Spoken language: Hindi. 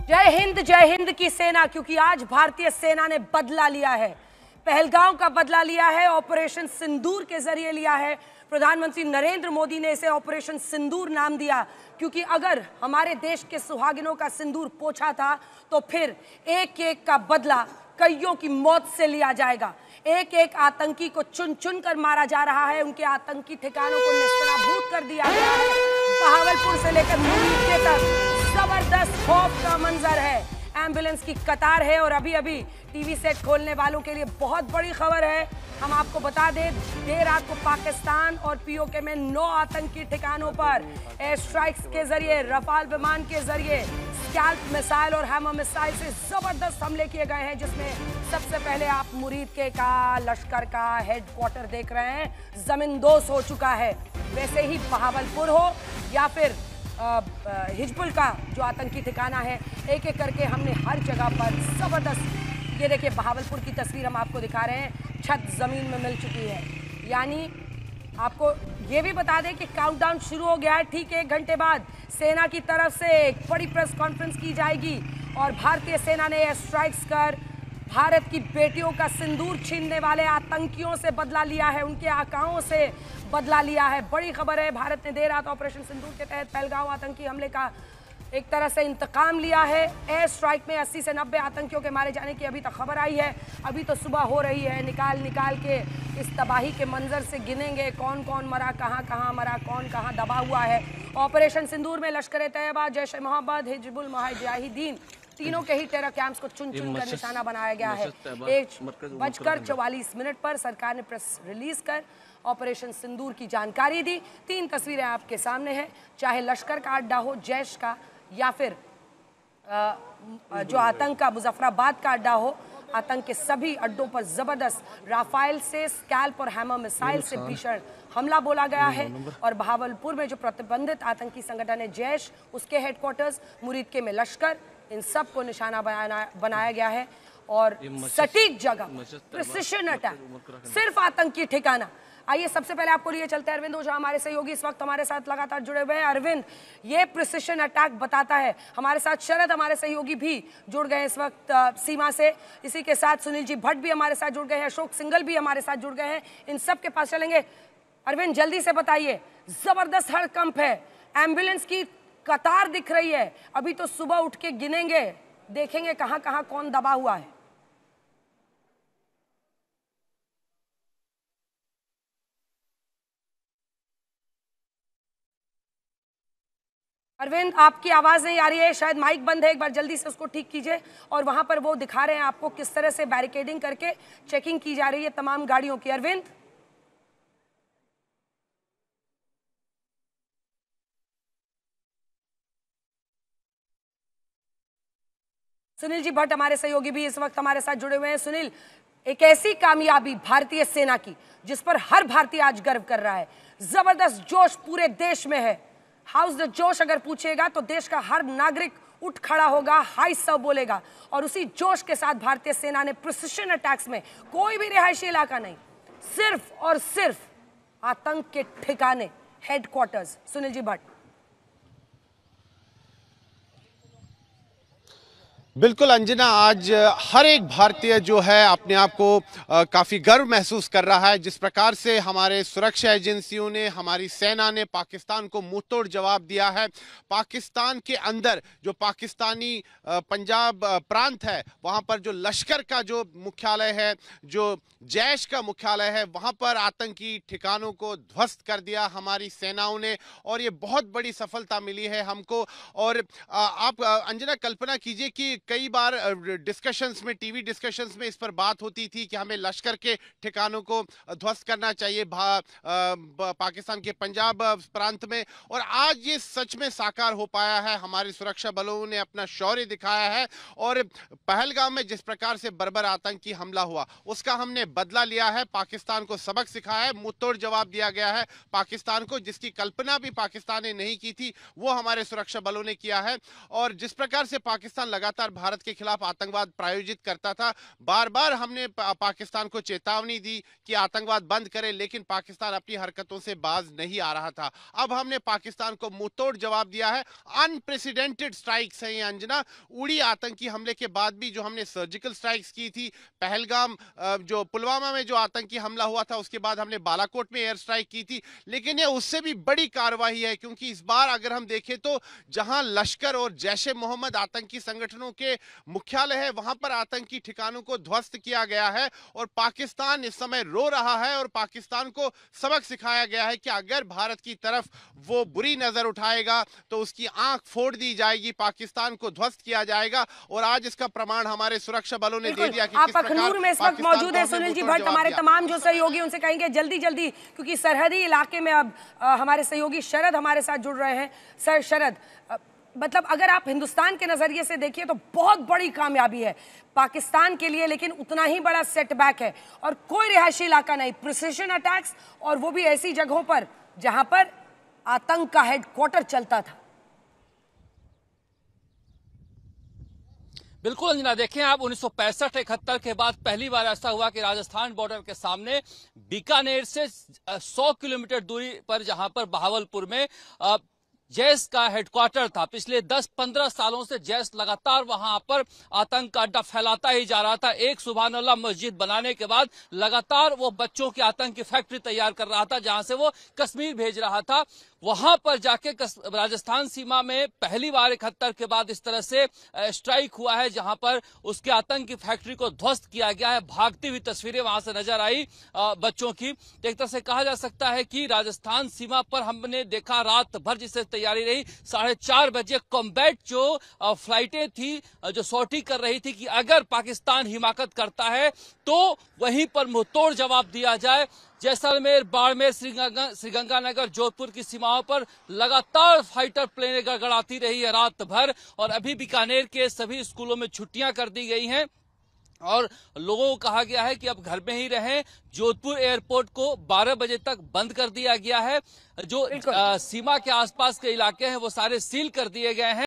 जय हिंद की सेना, क्योंकि आज भारतीय सेना ने बदला लिया है। पहलगाम का बदला लिया है, ऑपरेशन सिंदूर के जरिए लिया है। प्रधानमंत्री नरेंद्र मोदी ने इसे ऑपरेशन सिंदूर नाम दिया, क्योंकि अगर हमारे देश के सुहागिनों का सिंदूर पोंछा था तो फिर एक एक का बदला कईयों की मौत से लिया जाएगा। एक एक आतंकी को चुन चुन कर मारा जा रहा है, उनके आतंकी ठिकानों को निस्तानाबूद कर दिया गया है। बहावलपुर से लेकर मुरीद तक जबरदस्त खौफ का मंजर है। एम्बुलेंस की कतार है और अभी अभी टीवी सेट खोलने वालों के लिए बहुत बड़ी खबर है। हम आपको बता दें, देर रात को पाकिस्तान और पीओके में 9 आतंकी ठिकानों पर एयर स्ट्राइक्स के जरिए, रफाल विमान के जरिए, स्कैल्प मिसाइल और हैमर मिसाइल से जबरदस्त हमले किए गए हैं, जिसमें सबसे पहले आप मुरीद के का लश्कर का हेडक्वार्टर देख रहे हैं, जमींदोज हो चुका है। वैसे ही बहावलपुर हो या फिर हिजबुल का जो आतंकी ठिकाना है, एक एक करके हमने हर जगह पर जबरदस्त, ये देखिए बहावलपुर की तस्वीर हम आपको दिखा रहे हैं, छत जमीन में मिल चुकी है। यानी आपको ये भी बता दें कि काउंटडाउन शुरू हो गया है। ठीक 1 घंटे बाद सेना की तरफ से एक बड़ी प्रेस कॉन्फ्रेंस की जाएगी और भारतीय सेना ने एयर स्ट्राइक्स कर भारत की बेटियों का सिंदूर छीनने वाले आतंकियों से बदला लिया है, उनके आकाओं से बदला लिया है। बड़ी खबर है, भारत ने देर रात ऑपरेशन सिंदूर के तहत पहलगाम आतंकी हमले का एक तरह से इंतकाम लिया है। एयर स्ट्राइक में 80 से 90 आतंकियों के मारे जाने की अभी तक खबर आई है। अभी तो सुबह हो रही है, निकाल निकाल के इस तबाही के मंजर से गिनेंगे कौन कौन मरा, कहाँ कहाँ मरा, कौन कहाँ दबा हुआ है। ऑपरेशन सिंदूर में लश्कर तैयबा, जैश ए मोहम्मद, हिजबुल मुजाहिदीन तीनों के ही टेरर कैंप्स को चुन चुन कर निशाना बनाया गया है। 1:44 पर सरकार ने प्रेस रिलीज कर ऑपरेशन सिंदूर की जानकारी दी। 3 तस्वीरें आपके सामने हैं, चाहे लश्कर का अड्डा हो, जैश का, या फिर जो आतंक का मुजफ्फराबाद का अड्डा हो। आतंक के सभी अड्डों पर जबरदस्त राफेल से, स्कैल्प और हैमर मिसाइल से भीषण हमला बोला गया है। और बहावलपुर में जो प्रतिबंधित आतंकी संगठन है जैश, उसके हेडक्वार्टर्स, मुरीद के में लश्कर, इन सब को निशाना बनाया गया है। और सटीक जगह, प्रिसिशन अटैक, सिर्फ आतंकी ठिकाना। आइए सबसे पहले आपको लिए चलते हैं अरविंद ओझा, हमारे सहयोगी इस वक्त हमारे साथ लगातार जुड़े हुए हैं। अरविंद, ये प्रिसिशन अटैक बताता है, हमारे साथ शरद हमारे सहयोगी भी जुड़ गए इस वक्त सीमा से, इसी के साथ सुनील जी भट्ट भी हमारे साथ जुड़ गए हैं, अशोक सिंगल भी हमारे साथ जुड़ गए हैं, इन सब के पास चलेंगे। अरविंद जल्दी से बताइए, जबरदस्त हड़कंप है, एम्बुलेंस की कतार दिख रही है, अभी तो सुबह उठ के गिनेंगे, देखेंगे कहां कहां कौन दबा हुआ है। अरविंद, आपकी आवाज नहीं आ रही है, शायद माइक बंद है, एक बार जल्दी से उसको ठीक कीजिए। और वहां पर वो दिखा रहे हैं आपको किस तरह से बैरिकेडिंग करके चेकिंग की जा रही है तमाम गाड़ियों की। अरविंद, सुनील जी भट्ट हमारे सहयोगी भी इस वक्त हमारे साथ जुड़े हुए हैं। सुनील, एक ऐसी कामयाबी भारतीय सेना की जिस पर हर भारतीय आज गर्व कर रहा है, जबरदस्त जोश पूरे देश में है। हाउस द जोश अगर पूछेगा तो देश का हर नागरिक उठ खड़ा होगा, हाई सव बोलेगा। और उसी जोश के साथ भारतीय सेना ने प्रिसिशन अटैक्स में कोई भी रिहायशी इलाका नहीं, सिर्फ और सिर्फ आतंक के ठिकाने, हेडक्वार्टर्स। सुनील जी भट्ट। बिल्कुल अंजना, आज हर एक भारतीय जो है अपने आप को काफ़ी गर्व महसूस कर रहा है। जिस प्रकार से हमारे सुरक्षा एजेंसियों ने, हमारी सेना ने पाकिस्तान को मुंहतोड़ जवाब दिया है। पाकिस्तान के अंदर जो पाकिस्तानी पंजाब प्रांत है, वहाँ पर जो लश्कर का जो मुख्यालय है, जो जैश का मुख्यालय है, वहाँ पर आतंकी ठिकानों को ध्वस्त कर दिया हमारी सेनाओं ने, और ये बहुत बड़ी सफलता मिली है हमको। और आप अंजना कल्पना कीजिए कि कई बार डिस्कशंस में, टीवी डिस्कशंस में इस पर बात होती थी कि हमें लश्कर के ठिकानों को ध्वस्त करना चाहिए पाकिस्तान के पंजाब प्रांत में, और आज ये सच में साकार हो पाया है। हमारे सुरक्षा बलों ने अपना शौर्य दिखाया है और पहलगाम में जिस प्रकार से बर्बर आतंकी हमला हुआ उसका हमने बदला लिया है, पाकिस्तान को सबक सिखाया है, मुंहतोड़ जवाब दिया गया है पाकिस्तान को। जिसकी कल्पना भी पाकिस्तान ने नहीं की थी वो हमारे सुरक्षा बलों ने किया है। और जिस प्रकार से पाकिस्तान लगातार भारत के खिलाफ आतंकवाद प्रायोजित करता था। बार बार हमने पाकिस्तान को चेतावनी दी कि आतंकवाद बंद करे, लेकिन पाकिस्तान अपनी हरकतों से बाज नहीं आ रहा था। अब हमने पाकिस्तान को मुंहतोड़ जवाब दिया है। अनप्रेसिडेंटेड स्ट्राइक्स हैं ये अंजना। उड़ी आतंकी हमले के बाद भी जो हमने सर्जिकल स्ट्राइक्स की थी, पहलगाम जो पुलवामा में जो आतंकी हमला हुआ था, उसके बाद हमने बालाकोट में एयर स्ट्राइक की थी, लेकिन ये उससे भी बड़ी कार्रवाई है, क्योंकि इस बार अगर हम देखें तो जहां लश्कर और जैश-ए मोहम्मद आतंकी संगठनों के मुख्यालय है, वहां पर आतंकी ठिकानों को ध्वस्त किया गया है और पाकिस्तान इस समय रो रहा है और पाकिस्तान को सबक सिखाया गया है कि अगर भारत की तरफ वो बुरी नजर उठाएगा तो उसकी आंख फोड़ दी जाएगी, पाकिस्तान को ध्वस्त किया जाएगा। और आज इसका प्रमाण हमारे सुरक्षा बलों ने दे दिया कि आप अखनूर में इस वक्त मौजूद है सुनील जी भट्ट, हमारे तमाम जो सहयोगी उनसे कहेंगे जल्दी जल्दी, क्योंकि सरहदी इलाके में अब हमारे सहयोगी शरद हमारे साथ जुड़ रहे हैं। सर शरद, मतलब अगर आप हिंदुस्तान के नजरिए से देखिए तो बहुत बड़ी कामयाबी है पाकिस्तान के लिए, लेकिन उतना ही बड़ा सेटबैक है और कोई रिहायशी इलाका नहीं, प्रिसिशन अटैक्स, और वो भी ऐसी जगहों पर जहां पर आतंक का हेडक्वार्टर चलता था। बिल्कुल अंजना, देखें आप 1965-71 के बाद पहली बार ऐसा हुआ कि राजस्थान बॉर्डर के सामने बीकानेर से 100 किलोमीटर दूरी पर जहां पर बहावलपुर में जैश का हेडक्वार्टर था, पिछले 10-15 सालों से जैश लगातार वहां पर आतंक का अड्डा फैलाता ही जा रहा था। एक सुभान अल्लाह मस्जिद बनाने के बाद लगातार वो बच्चों की आतंक की फैक्ट्री तैयार कर रहा था, जहां से वो कश्मीर भेज रहा था। वहां पर जाके राजस्थान सीमा में पहली बार 71 के बाद इस तरह से स्ट्राइक हुआ है, जहां पर उसके आतंक की फैक्ट्री को ध्वस्त किया गया है। भागती हुई तस्वीरें वहां से नजर आई बच्चों की। एक तरह से कहा जा सकता है कि राजस्थान सीमा पर हमने देखा रात भर जिससे तैयारी रही, 4:30 बजे कॉम्बैट जो फ्लाइटें थी जो सॉर्टी कर रही थी कि अगर पाकिस्तान हिमाकत करता है तो वहीं पर मुंहतोड़ जवाब दिया जाए। जैसलमेर, बाड़मेर, श्रीगंगानगर, जोधपुर की सीमाओं पर लगातार फाइटर प्लेनें गड़गड़ाती रही है रात भर, और अभी बीकानेर के सभी स्कूलों में छुट्टियां कर दी गई हैं और लोगों को कहा गया है कि अब घर में ही रहें। जोधपुर एयरपोर्ट को 12 बजे तक बंद कर दिया गया है। जो सीमा के आसपास के इलाके हैं वो सारे सील कर दिए गए हैं।